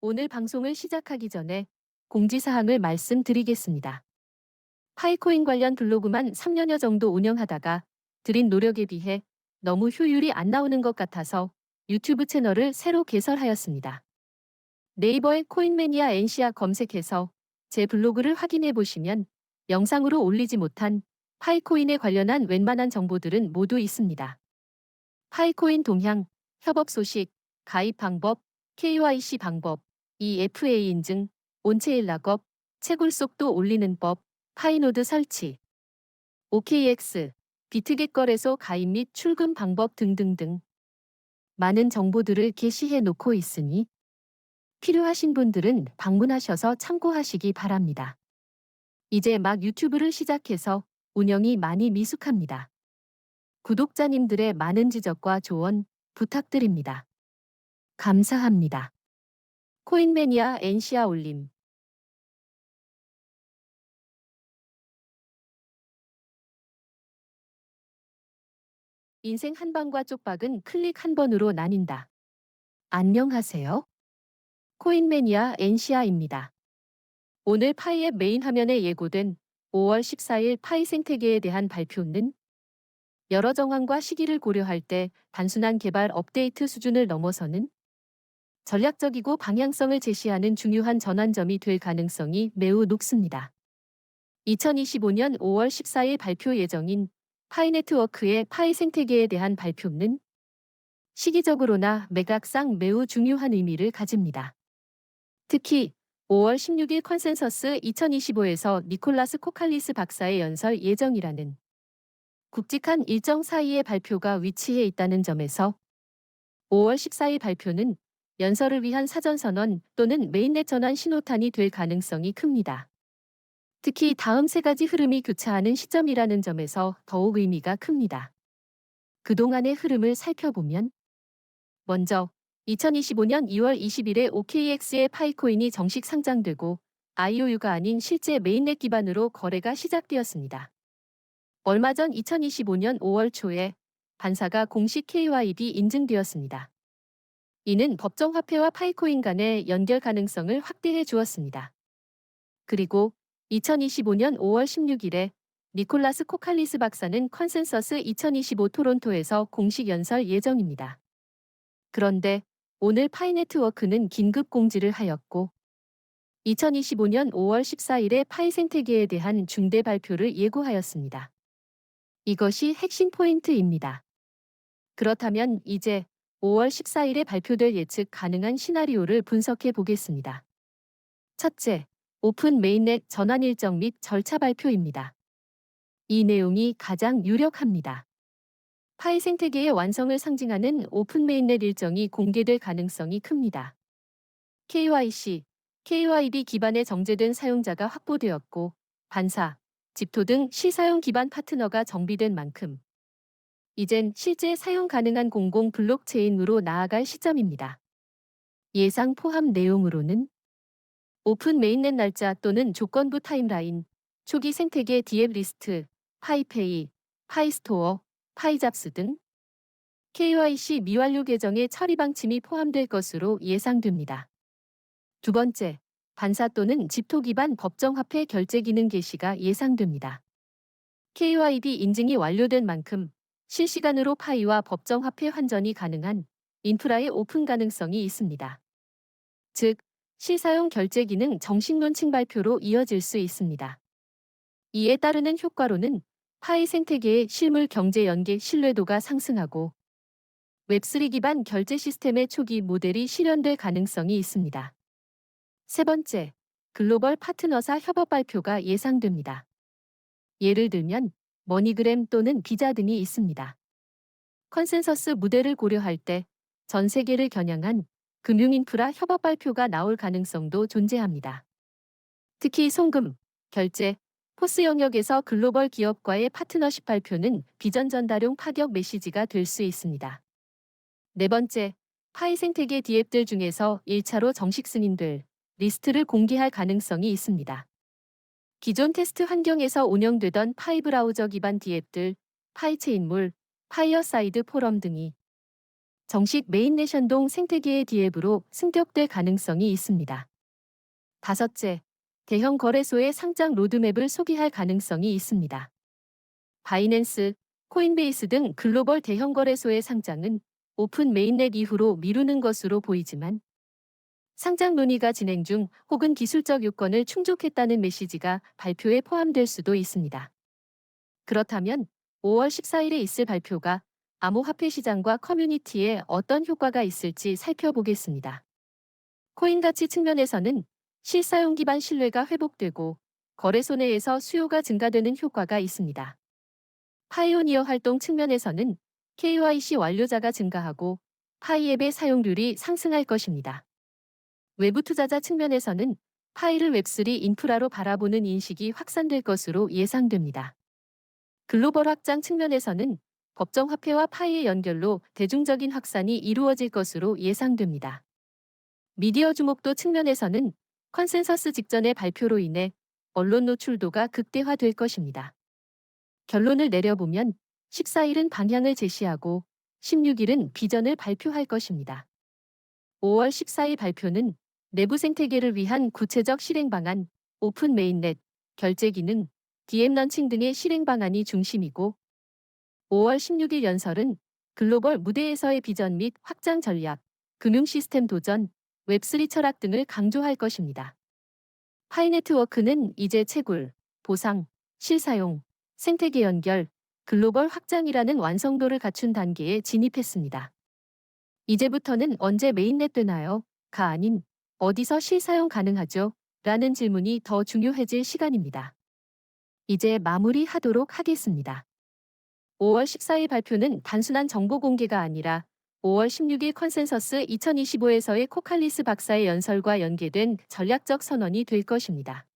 오늘 방송을 시작하기 전에 공지사항을 말씀드리겠습니다. 파이코인 관련 블로그만 3년여 정도 운영하다가 들인 노력에 비해 너무 효율이 안 나오는 것 같아서 유튜브 채널을 새로 개설하였습니다. 네이버에 코인매니아 NCR 검색해서 제 블로그를 확인해 보시면 영상으로 올리지 못한 파이코인에 관련한 웬만한 정보들은 모두 있습니다. 파이코인 동향, 협업 소식, 가입 방법, KYC 방법, EFA 인증, 온체인 락업, 채굴 속도 올리는 법, 파이노드 설치, OKX, 비트겟 거래소 가입 및 출금 방법 등등등 많은 정보들을 게시해 놓고 있으니 필요하신 분들은 방문하셔서 참고하시기 바랍니다. 이제 막 유튜브를 시작해서 운영이 많이 미숙합니다. 구독자님들의 많은 지적과 조언 부탁드립니다. 감사합니다. 코인매니아 NCR 올림. 인생 한방과 쪽박은 클릭 한 번으로 나뉜다. 안녕하세요. 코인매니아 NCR입니다. 오늘 파이앱 메인 화면에 예고된 5월 14일 파이 생태계에 대한 발표는 여러 정황과 시기를 고려할 때 단순한 개발 업데이트 수준을 넘어서는 전략적이고 방향성을 제시하는 중요한 전환점이 될 가능성이 매우 높습니다. 2025년 5월 14일 발표 예정인 파이네트워크의 파이 생태계에 대한 발표는 시기적으로나 매각상 매우 중요한 의미를 가집니다. 특히 5월 16일 컨센서스 2025에서 니콜라스 코칼리스 박사의 연설 예정이라는 굵직한 일정 사이의 발표가 위치해 있다는 점에서 5월 14일 발표는 연설을 위한 사전선언 또는 메인넷 전환 신호탄이 될 가능성이 큽니다. 특히 다음 세 가지 흐름이 교차하는 시점이라는 점에서 더욱 의미가 큽니다. 그동안의 흐름을 살펴보면 먼저 2025년 2월 20일에 OKX의 파이코인이 정식 상장되고 IOU가 아닌 실제 메인넷 기반으로 거래가 시작되었습니다. 얼마 전 2025년 5월 초에 반사가 공식 KYB 인증되었습니다. 이는 법정화폐와 파이코인 간의 연결 가능성을 확대해 주었습니다. 그리고 2025년 5월 16일에 니콜라스 코칼리스 박사는 컨센서스 2025 토론토에서 공식 연설 예정입니다. 그런데 오늘 파이네트워크는 긴급 공지를 하였고 2025년 5월 14일에 파이 생태계에 대한 중대 발표를 예고하였습니다. 이것이 핵심 포인트입니다. 그렇다면 이제 5월 14일에 발표될 예측 가능한 시나리오를 분석해 보겠습니다. 첫째, 오픈 메인넷 전환 일정 및 절차 발표입니다. 이 내용이 가장 유력합니다. 파이 생태계의 완성을 상징하는 오픈 메인넷 일정이 공개될 가능성이 큽니다. KYC, KYB 기반의 정제된 사용자가 확보되었고 반사, 집토 등 실사용 기반 파트너가 정비된 만큼 이젠 실제 사용 가능한 공공 블록체인으로 나아갈 시점입니다. 예상 포함 내용으로는 오픈 메인넷 날짜 또는 조건부 타임라인, 초기 생태계 디앱 리스트, 파이페이, 파이스토어, 파이잡스 등 KYC 미완료 계정의 처리 방침이 포함될 것으로 예상됩니다. 두 번째, 반사 또는 집토 기반 법정화폐 결제 기능 개시가 예상됩니다. KYB 인증이 완료된 만큼 실시간으로 파이와 법정화폐 환전이 가능한 인프라의 오픈 가능성이 있습니다. 즉, 실사용 결제 기능 정식 론칭 발표로 이어질 수 있습니다. 이에 따르는 효과로는 파이 생태계의 실물 경제 연계 신뢰도가 상승하고 웹3 기반 결제 시스템의 초기 모델이 실현될 가능성이 있습니다. 세 번째, 글로벌 파트너사 협업 발표가 예상됩니다. 예를 들면 머니그램 또는 비자 등이 있습니다. 컨센서스 무대를 고려할 때 전 세계를 겨냥한 금융인프라 협업 발표가 나올 가능성도 존재합니다. 특히 송금, 결제, 포스 영역에서 글로벌 기업과의 파트너십 발표는 비전 전달용 파격 메시지가 될 수 있습니다. 네 번째, 파이 생태계 디앱들 중에서 1차로 정식 승인될 리스트를 공개할 가능성이 있습니다. 기존 테스트 환경에서 운영되던 파이 브라우저 기반 디앱들, 파이체인몰, 파이어사이드 포럼 등이 정식 메인넷 연동 생태계의 디앱으로 승격될 가능성이 있습니다. 다섯째, 대형 거래소의 상장 로드맵을 소개할 가능성이 있습니다. 바이낸스, 코인베이스 등 글로벌 대형 거래소의 상장은 오픈 메인넷 이후로 미루는 것으로 보이지만 상장 논의가 진행 중 혹은 기술적 요건을 충족했다는 메시지가 발표에 포함될 수도 있습니다. 그렇다면 5월 14일에 있을 발표가 암호화폐 시장과 커뮤니티에 어떤 효과가 있을지 살펴보겠습니다. 코인 가치 측면에서는 실사용 기반 신뢰가 회복되고 거래소 내에서 수요가 증가되는 효과가 있습니다. 파이오니어 활동 측면에서는 KYC 완료자가 증가하고 파이앱의 사용률이 상승할 것입니다. 외부 투자자 측면에서는 파이를 웹3 인프라로 바라보는 인식이 확산될 것으로 예상됩니다. 글로벌 확장 측면에서는 법정 화폐와 파이의 연결로 대중적인 확산이 이루어질 것으로 예상됩니다. 미디어 주목도 측면에서는 컨센서스 직전의 발표로 인해 언론 노출도가 극대화될 것입니다. 결론을 내려보면 14일은 방향을 제시하고 16일은 비전을 발표할 것입니다. 5월 14일 발표는 내부 생태계를 위한 구체적 실행 방안, 오픈 메인넷, 결제 기능, DM 런칭 등의 실행 방안이 중심이고 5월 16일 연설은 글로벌 무대에서의 비전 및 확장 전략, 금융 시스템 도전, 웹3 철학 등을 강조할 것입니다. 파이네트워크는 이제 채굴, 보상, 실사용, 생태계 연결, 글로벌 확장이라는 완성도를 갖춘 단계에 진입했습니다. 이제부터는 언제 메인넷 되나요? 가 아닌 어디서 실사용 가능하죠? 라는 질문이 더 중요해질 시간입니다. 이제 마무리하도록 하겠습니다. 5월 14일 발표는 단순한 정보 공개가 아니라 5월 16일 컨센서스 2025에서의 코칼리스 박사의 연설과 연계된 전략적 선언이 될 것입니다.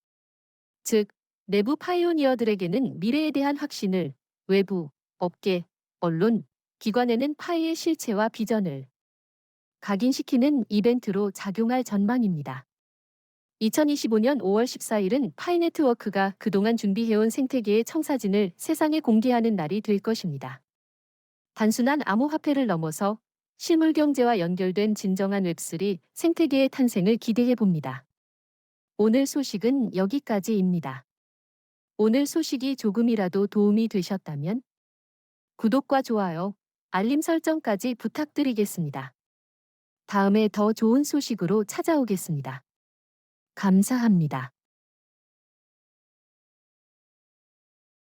즉, 내부 파이오니어들에게는 미래에 대한 확신을, 외부, 업계, 언론, 기관에는 파이의 실체와 비전을 각인시키는 이벤트로 작용할 전망입니다. 2025년 5월 14일은 파이네트워크가 그동안 준비해온 생태계의 청사진을 세상에 공개하는 날이 될 것입니다. 단순한 암호화폐를 넘어서 실물 경제와 연결된 진정한 웹3 생태계의 탄생을 기대해 봅니다. 오늘 소식은 여기까지입니다. 오늘 소식이 조금이라도 도움이 되셨다면 구독과 좋아요, 알림 설정까지 부탁드리겠습니다. 다음에 더 좋은 소식으로 찾아오겠습니다. 감사합니다.